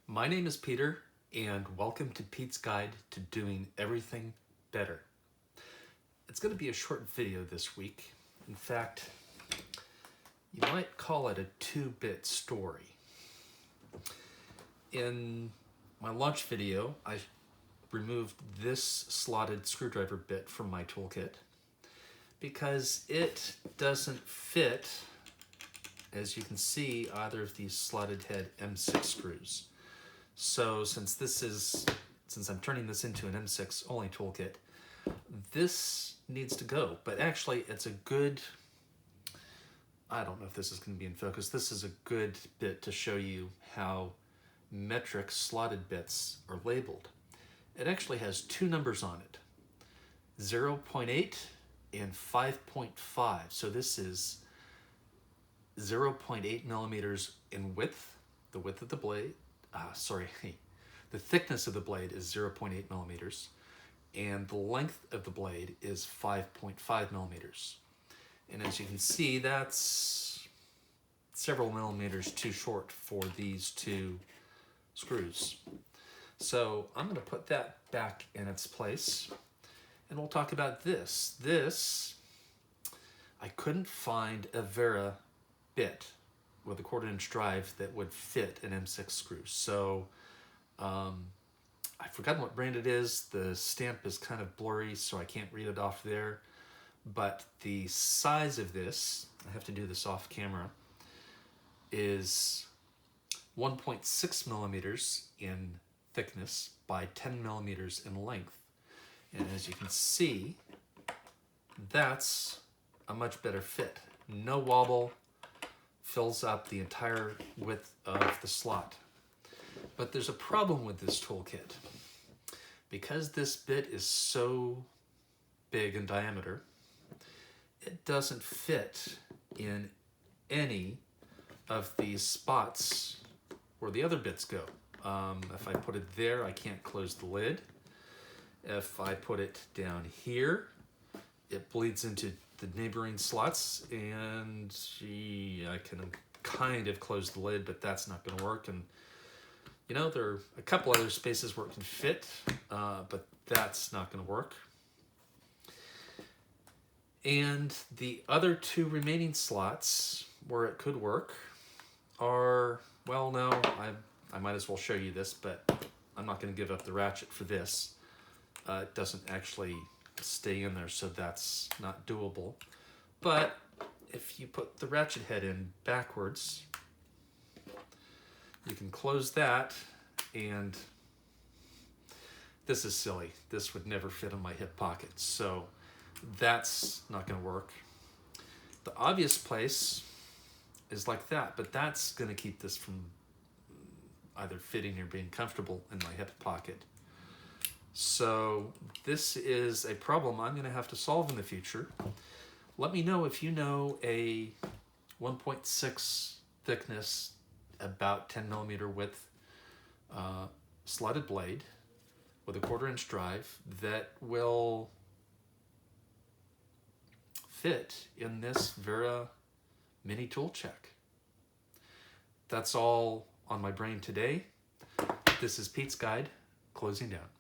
My name is Peter, and welcome to Pete's Guide to Doing Everything Better. It's going to be a short video this week. In fact, you might call it a 2-bit story. In my launch video, I removed this slotted screwdriver bit from my toolkit because it doesn't fit, as you can see, either of these slotted head M6 screws. So since I'm turning this into an M6 only toolkit, this needs to go. But actually it's a good, I don't know if this is going to be in focus, this is a good bit to show you how metric slotted bits are labeled. It actually has two numbers on it, 0.8 and 5.5. So this is 0.8 millimeters in width, the width of the blade. The thickness of the blade is 0.8 millimeters, and the length of the blade is 5.5 millimeters. And as you can see, that's several millimeters too short for these two screws. So I'm going to put that back in its place, and we'll talk about this. I couldn't find a Wera bit with a 1/4-inch drive that would fit an M6 screw. So I've forgotten what brand it is. The stamp is kind of blurry, so I can't read it off there. But the size of this, I have to do this off camera, is 1.6 millimeters in thickness by 10 millimeters in length. And as you can see, that's a much better fit. No wobble, fills up the entire width of the slot. But there's a problem with this toolkit. Because this bit is so big in diameter, it doesn't fit in any of these spots where the other bits go. If I put it there, I can't close the lid. If I put it down here, it bleeds into the neighboring slots, and I can kind of close the lid, but that's not going to work. And you know, there are a couple other spaces where it can fit, but that's not going to work. And the other two remaining slots where it could work are, well, no, I might as well show you this, but I'm not going to give up the ratchet for this. It doesn't actually stay in there, so that's not doable. But if you put the ratchet head in backwards, you can close that, and this is silly. This would never fit in my hip pocket, so that's not going to work. The obvious place is like that, but that's going to keep this from either fitting or being comfortable in my hip pocket. So this is a problem I'm going to have to solve in the future. Let me know if you know a 1.6 thickness, about 10 millimeter width slotted blade with a 1/4-inch drive that will fit in this Wera Mini Tool-Check. That's all on my brain today. This is Pete's Guide, closing down.